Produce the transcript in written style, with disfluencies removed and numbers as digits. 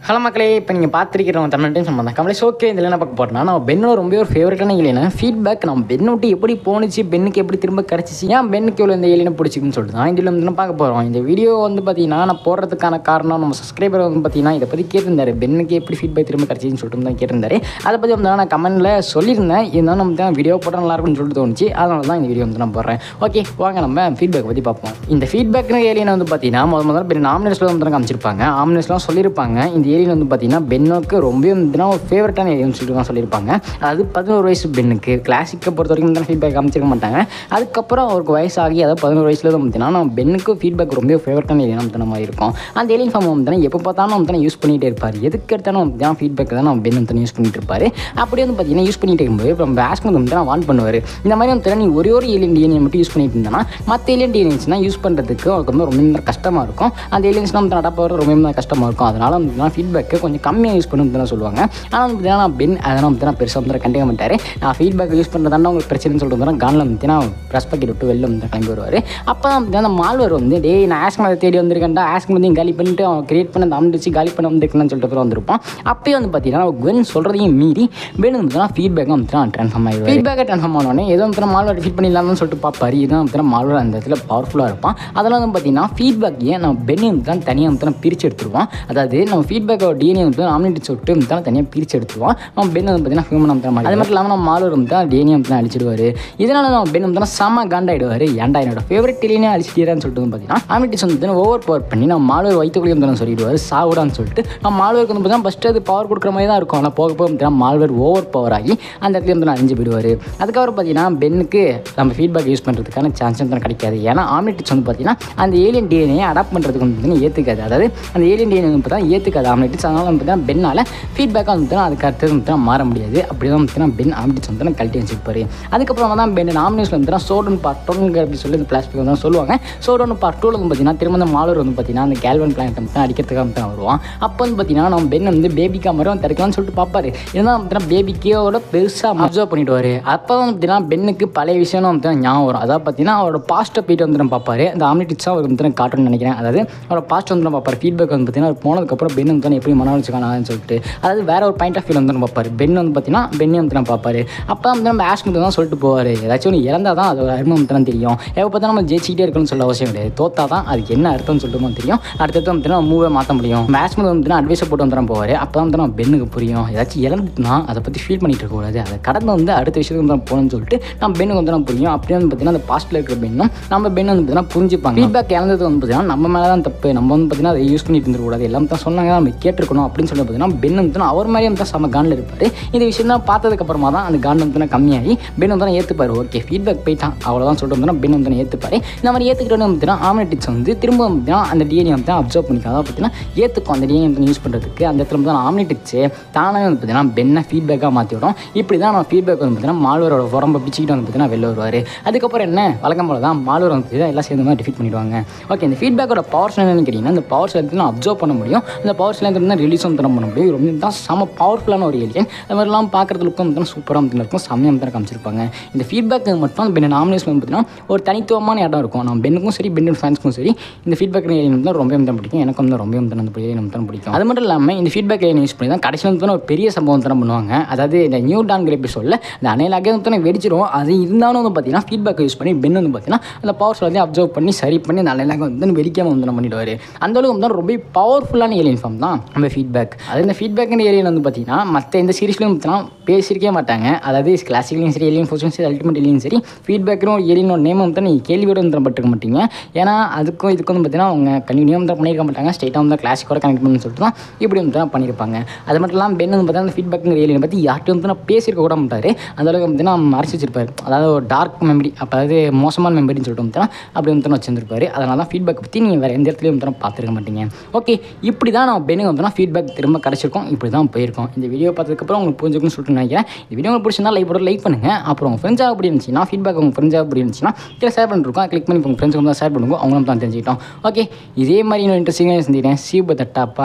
Hello மக்களே, இப்போ நீங்கள் பார்த்துருக்கிறவங்க தமிழ் டைம் சம்பந்தம் கமலேஷ். ஓகே, இதில் என்ன பார்க்க போகிறேன்னா, நான் பென்னோட ரொம்ப ஒரு ஃபேவரட்டான ஏலியனா ஃபீட்பேக் நம்ம பென் விட்டு எப்படி போணுச்சு, பென்னுக்கு எப்படி திரும்ப கிடச்சிச்சு, ஏன் பென்னுக்கு இவ்வளோ இந்த ஏலியனை பிடிச்சிக்குன்னு சொல்லிட்டு தான் இதில் வந்து பார்க்க போகிறோம். இந்த வீடியோ வந்து பார்த்தீங்கன்னா நான் போடுறதுக்கான காரணம், நம்ம சப்ஸ்கிரைபர் வந்து பார்த்தீங்கன்னா இதை பற்றி கேட்டிருந்தாரு, பென்னுக்கு எப்படி ஃபீட்பேக் திரும்ப கிடச்சின்னு சொல்லிட்டு தான் கேட்டிருந்தாரு. அதை பற்றி வந்து நான் கமெண்ட்டில் சொல்லியிருந்தேன். இருந்தாலும் நம்ம தான் வீடியோ போட்டால் நல்லாயிருக்குன்னு சொல்லிட்டு தோணுச்சு. அதனால தான் இந்த வீடியோ வந்து நான் போடுறேன். ஓகே, வாங்க நம்ம ஃபீட்பேக் பற்றி பார்ப்போம். இந்த ஃபீட்பேக்னு ஏலியனை வந்து பார்த்தீங்கன்னா முதல்ல பெரிய ஆம்னஸ்ல வந்து காமிச்சிருப்பாங்க. ஆம்னஸ்லாம் சொல்லியிருப்பாங்க இந்த ஏலியன் வந்து பார்த்தீங்கன்னா பென்னுக்கு ரொம்ப ஒரு ஃபேவரட்டான ஏலியன் சொல்லிட்டு தான் சொல்லியிருப்பாங்க. அதாவது 11 வயசு பென்னுக்கு கிளாசிக்கை பொறுத்த வரைக்கும் தான் ஃபீட்பேக் காமிச்சிருக்க மாட்டாங்க. அதுக்கப்புறம் அவருக்கு வயசாகி அதாவது 11 வயசுல தான் பார்த்தீங்கன்னா நம்ம பென்னுக்கு ஃபீட்பேக் ரொம்ப ஃபேவரட்டான ஏலியன் வந்து மாதிரி இருக்கும். அந்த ஏலியன் ஃபார்ம் வந்து எப்போ பார்த்தாலும் வந்து யூஸ் பண்ணிகிட்டே இருப்பார். எதுக்கு எடுத்தாலும் வந்து ஃபீட்பேக் தான் நம்ம பென் வந்து யூஸ் பண்ணிட்டு இருப்பார். அப்படியே வந்து பார்த்தீங்கன்னா யூஸ் பண்ணிட்டு இருக்கும்போது இப்போ நம்ம பேட்ஸ்மேன் வந்து வான் பண்ணுவார். இந்த மாதிரி வந்து நீ ஒரே ஒரு ஏலியன் மட்டும் யூஸ் பண்ணிட்டு இருந்தானா மற்ற ஏலியன்ஸ்னால் யூஸ் பண்ணுறதுக்கு அவருக்கு வந்து ரொம்ப கஷ்டமாக இருக்கும். அந்த ஏலியன்ஸ்லாம் வந்து நடப்பவர் ரொம்ப கஷ்டமாக இருக்கும். அதனால வந்து ஃபீட்பேக்கை கொஞ்சம் கம்மியாக யூஸ் பண்ணணும் தான் சொல்லுவாங்க. ஆனால் வந்து பார்த்தீங்கன்னா நான் பென் அதெல்லாம் வந்து நான் பெருசாக வந்து கண்டிக்க மாட்டார். நான் ஃபீட்பேக் யூஸ் பண்ணுறதாண்டா உங்களுக்கு பிரச்சனைன்னு சொல்லிட்டு வந்து கானில் வந்து ப்ரெஸ் பாக்கெட் விட்டு வெளில வந்து கிளம்பி வருவார். அப்போ தான் வந்து அந்த மால்வர் வந்து நான் ஆஸ்க் தேடி வந்திருக்கேன்டா, ஆஸ்க் வந்து காலி பண்ணிட்டு அவன் கிரியேட் பண்ண அந்த அம்பிச்சு காலி பண்ண வந்துருக்கேன்னு சொல்லிட்டு வந்திருப்பான். அப்போயே வந்து பார்த்தீங்கன்னா குவென் சொல்கிறதையும் மீறி பென் வந்து ஃபீட்பேக் வந்து ட்ரான்ஸ்ஃபார்ம் ஆகிடுவார். ஃபீட்பேக்கை ட்ரான்ஸ்ஃபார்ம் ஆனோடனே ஏதோ வந்து மால்வர் ஃபீட் பண்ணிடலாம்னு சொல்லிட்டு பார்ப்பார். இதுதான் வந்து மால்வர் அந்த இடத்துல பவர்ஃபுல்லாக இருப்பான். அதெல்லாம் வந்து பார்த்தீங்கன்னா ஃபீட்பேக்கையே நம்ம பென் வந்து தான் தனியாக வந்து பிரித்து எடுத்துருவான். அதாவது நம்ம ஃபீட்பேக்கோட டிஎன்ஏ வந்து ஆம்னிட்டி சொல்லிட்டு வந்து தனியாக பிரித்து எடுத்துருவான். நம்ம பென் வந்து பார்த்தீங்கன்னா ஹியூமன் வந்து மாதிரி. அது மட்டும் இல்லாமல் நம்ம மால்வர் வந்து தான் டிஎன்ஏ வந்து அழிச்சிடுவார். இதனால் நம்ம பென் வந்து செம்ம காண்டாயிடுவார். ஏன்டா என்னோட ஃபேவரட் டிஎன்ஏ அழிச்சிட்டீரான்னு சொல்லிட்டு வந்து பார்த்தீங்கன்னா ஆம்னிட்டிஸ் வந்து ஓவர் பவர் பண்ணி நம்ம மால்வர் வயிற்றுக்குள்ளேயும் வந்து சொல்லிடுவார் சாவுடான்னு சொல்லிட்டு. நம்ம மால்வருக்கு வந்து பார்த்தீங்கன்னா ஃபஸ்ட்டு அது பவர் கொடுக்குற மாதிரி தான் இருக்கும். ஆனால் போக போக பார்த்தீங்கன்னா மால்வர் ஓவர் பவர் ஆகி அந்த இடத்துல வந்து அழிஞ்சு போயிடுவார். அதுக்கப்புறம் பார்த்தீங்கன்னா பென்னுக்கு நம்ம ஃபீட்பேக் யூஸ் பண்ணுறதுக்கான சான்ஸ் வந்து கிடைக்காது. ஏன்னா ஆம்னிட்டிஸ் வந்து பார்த்தீங்கன்னா அந்த ஏலியன் டிஎன்ஏ அடாப்ட் பண்ணுறதுக்கு வந்து ஏற்றுக்காது. அதாவது அந்த ஏலியன் டிஎன்ஏ வந்து பார்த்தா ஏற்றுக்காது ஆம்னிட்டிஸ். அதனால வந்து பார்த்தீங்கன்னா பென்னால் ஃபீட்பேக்காக வந்து அதுக்கு அடுத்தது வந்து மாற முடியாது. அப்படி தான் வந்து பென் ஆம்னிட்டிஸ் வந்து கழட்டி வச்சுருப்பார். அதுக்கப்புறம் தான் பென் ஆம்னிட்டிஸ் வந்து சோடோன் பார்ட் 2 அப்படி சொல்லி இந்த பிளாஸ்டிக் வந்து சொல்லுவாங்க. சோடோன் பார்ட் 2 வந்து பார்த்தீங்கன்னா திரும்ப அந்த மாலர் வந்து பார்த்தீங்கன்னா அந்த கேல்வன் பிளானட் வந்து அடிக்கிறதுக்காக வந்து வருவான். அப்போ வந்து பார்த்தீங்கன்னா நம்ம பென் வந்து பேபிக்கா மாதிரி தடுக்கலாம்னு சொல்லிட்டு பார்ப்பாரு. இருந்தால் பார்த்தீங்கன்னா பேபிக்கோட பெருசாக அப்சர்வ் பண்ணிவிடுவார். அப்போ தான் பார்த்தீங்கன்னா பென்னுக்கு பழைய விஷயம் வந்து ஞாபகம் வரும். அதாவது பார்த்தீங்கன்னா அவரோட பாஸ்ட்டை போயிட்டு வந்து பார்ப்பாரு. அந்த ஆம்னிட்டிஸாக அவருக்கு வந்து காட்டணும்னு நினைக்கிறேன். அதாவது அவரோட பாஸ்ட் வந்து பார்ப்பார். ஃபீட்பேக் வந்து பார்த்தீங்கன்னா அவர் போனதுக்கப்புறம் பென் வந்து எப்படி மன வச்சுக்கானு சொல்லிட்டு அதாவது வேற ஒரு பாயிண்ட் ஆஃப் வியூ வந்து பார்ப்பார். பென் வந்து பார்த்தீங்கன்னா பென்னே வந்து நான் பார்ப்பாரு. அப்போ வந்து நம்ம ஆஷ் மட்டும் தான் சொல்லிட்டு போவார். ஏதாச்சும் ஒன்று இறந்தால் தான் அது அருமை வந்து தான் தெரியும். எப்போ பார்த்தா நம்ம ஜெயிச்சிக்கிட்டே இருக்கணும்னு சொல்ல அவசியம் கிடையாது. தோத்தா தான் அதுக்கு என்ன அர்த்தம்னு சொல்லிட்டு தெரியும். அடுத்தது வந்து நம்ம மூவே மாற்ற முடியும். மேட்ச் வந்து அட்வைஸை போட்டு வந்து போவார். அப்போ வந்து நம்ம பென்னுக்கு புரியும் ஏதாச்சும் இறந்துட்டுனா அதை பற்றி ஃபீல் பண்ணிட்டு இருக்கக்கூடாது. அதை கடந்து வந்து அடுத்த விஷயத்துக்கு வந்து போகணும்னு சொல்லிட்டு நம்ம பென்னுக்கு வந்து நம்ம புரியும். அப்படியே வந்து பார்த்தீங்கன்னா அந்த பாஸ்ட்டில் இருக்கிற பெண்ணும் நம்ம பென் வந்து பார்த்தீங்கன்னா புரிஞ்சுப்பாங்க. ஃபீட்பேக் இறந்தது வந்து பார்த்தீங்கன்னா நம்ம மேலே தான் தப்பு. நம்ம வந்து பார்த்தீங்கன்னா அதை யூஸ் பண்ணிட்டு இருந்துக்கூடாது. எல்லாம் தான் சொன்னாங்க நம்ம கேட்டிருக்கணும் அப்படின்னு சொல்லி பார்த்தீங்கன்னா பென் வந்து அவர் மாதிரி வந்து செம்ம கானில் இருப்பார். இந்த விஷயம் தான் பார்த்ததுக்கப்புறமா தான் அந்த கான் வந்து கம்மியாகி பென் வந்து ஏற்றுப்பார். ஓகே ஃபீட்பேக் போயிட்டான் அவ்வளோதான் சொல்லிட்டு வந்து பென் வந்து ஏற்றுப்பார். இந்த மாதிரி ஏற்றுக்கிட்டோன்னு பார்த்தீங்கன்னா ஆம்னிட்டிக்ஸ் வந்து திரும்ப பார்த்தீங்கன்னா அந்த டிஎன்ஏ வந்து அப்சர்வ் பண்ணிக்காத பார்த்தீங்கன்னா ஏற்றுக்கும் அந்த டிஎன்ஏ வந்து யூஸ் பண்ணுறதுக்கு. அந்த இடத்துல வந்து ஆம்னிட்டிக்ஸே தானாகவே வந்து பார்த்தீங்கன்னா பென்னை ஃபீட்பேக்காக மாற்றி விடும். இப்படி தான் நம்ம ஃபீட்பேக் வந்து பார்த்தீங்கன்னா மால்வரோட உடம்பை பிடிச்சிக்கிட்டு வந்து பார்த்தீங்கன்னா வெளில வருவார். அதுக்கப்புறம் என்ன வழக்கம் போல தான் மால்வர் வந்து எல்லாம் சேர்ந்து மாதிரி டிஃபீட் பண்ணிடுவாங்க. ஓகே, இந்த ஃபீட்பேக்கோட பவர்ஸ் என்னன்னு கேட்டிங்கன்னா இந்த பவர்ஸ் வந்து அப்சர்வ் பண்ண முடியும். அந்த பவர்ஸ்ல இருந்து ரிலீஸ் வந்து பண்ண முடியும். ரொம்ப தான் செம பவர்ஃபுல்லான ஒரு ஏலியன். அது மாதிரிலாம் பார்க்குறதுக்கு வந்து சூப்பராக வந்து இருக்கும். செம்மையாக வந்து காமிச்சிருப்பாங்க. இந்த ஃபீட்பேக் மட்டும் பென் நாமினேஷன் வந்து பார்த்தீங்கன்னா ஒரு தனித்துவமான இடம் இருக்கும். நம்ம பென்னுக்கும் சரி பென் ஃபேன்ஸ்க்கும் சரி இந்த ஃபீட்பேக் ஏலியன் வந்து ரொம்ப வந்து பிடிக்கும். எனக்கு வந்து ரொம்ப வந்து அந்த ஏலியன் வந்து பிடிக்கும். அது மட்டும் இல்லாமல் இந்த ஃபீட்பேக் ஏலியன் யூஸ் பண்ணி தான் கடைசியில் வந்து ஒரு பெரிய சம்பவம் தான் பண்ணுவாங்க. அதாவது இந்த நியூ டான் எபிசோடில் இந்த அணையிலாகவே வந்து வெடிச்சிடும். அது இருந்தாலும் வந்து பார்த்தீங்கன்னா ஃபீட்பேக் யூஸ் பண்ணி பென் வந்து பார்த்தீங்கன்னா அந்த பவர்ஸ் வந்து அப்சர்வ் பண்ணி சரி பண்ணி அந்த அணையிலாக வந்து வெடிக்காமல் வந்து பண்ணிடுவார். அந்த அளவுக்கு வந்து ரொம்ப பவர்ஃபுல்லான ஏலியன் ஃபார்ம் தான் நம்ம ஃபீட்பேக். அது இந்த ஃபீட்பேக் ஏலியன் வந்து பார்த்தீங்கன்னா மற்ற எந்த சீரிஸ்லையும் பார்த்தீங்கன்னா பேசியிருக்கே மாட்டாங்க. அதாவது கிளாசிக்லையும் சரி ஏலியன் ஃபோர்ஸும் சரி அல்டிமேட் ஏலியன் சரி ஃபீட்பேக்கும் ஏலியனோட நேம் வந்து நீங்கள் கேள்வியோடு வந்து பட்டுக்க மாட்டீங்க. ஏன்னா அதுக்கும் இதுக்கும் வந்து பார்த்தீங்கன்னா அவங்க கண்டினியூ வந்து பண்ணியிருக்க மாட்டாங்க. ஸ்ட்ரெயிட்டாக வந்து கிளாசிக்கோட கனெக்ட் பண்ணணும்னு சொல்லிட்டு தான் இப்படி வந்து தான் பண்ணியிருப்பாங்க. அது மட்டும் இல்லாமல் பென் வந்து பார்த்தீங்கன்னா அந்த ஃபீட்பேக் ஏலியனை பற்றி யார்ட்டும் வந்து நான் பேசியிருக்க கூட மாட்டார். அந்தளவுக்கு வந்து நான் மறைச்சி வச்சிருப்பார். அதாவது ஒரு டார்க் மெமரி, அப்போ அதாவது மோசமான மெமரின்னு சொல்லிட்டு வந்து அப்படி வந்து வச்சிருந்திருப்பார். அதனால தான் ஃபீட்பேக் பற்றி நீங்கள் வேறு எந்த இடத்துலையும் வந்து பார்த்துருக்க மாட்டீங்க. ஓகே, இப்படி தான் நம்ம பென்னுக்கு வந்து ஃபீட்பேக் திரும்ப கிடச்சிருக்கோம். இப்படி தான் போயிருக்கோம். இந்த வீடியோ பார்த்ததுக்கப்புறம் உங்களுக்கு புரிஞ்சுக்கணும்னு சொல்லிட்டு நினைக்கிறேன். இந்த வீடியோ உங்களுக்கு பிடிச்சிருந்தா லைக் பண்ணுங்கள். அப்புறம் உங்கள் ஃப்ரெண்ட்ஸாக அப்படி இருந்துச்சுன்னா ஃபீட்பேக் உங்கள் ஃப்ரெண்ட்ஸாக அப்படி இருந்துச்சுன்னா இதில் ஷேர் பண்ணிருக்கோம். கிளிக் பண்ணி உங்கள் ஃப்ரெண்ட்ஸுக்கு வந்து ஷேர் பண்ணுங்க. அவங்களும் தான் தெரிஞ்சுக்கிட்டோம். ஓகே, இதே மாதிரி இன்னும் இன்ட்ரெஸ்டிங்காக செஞ்சுக்கிறேன். சீப தட்டாப்பா.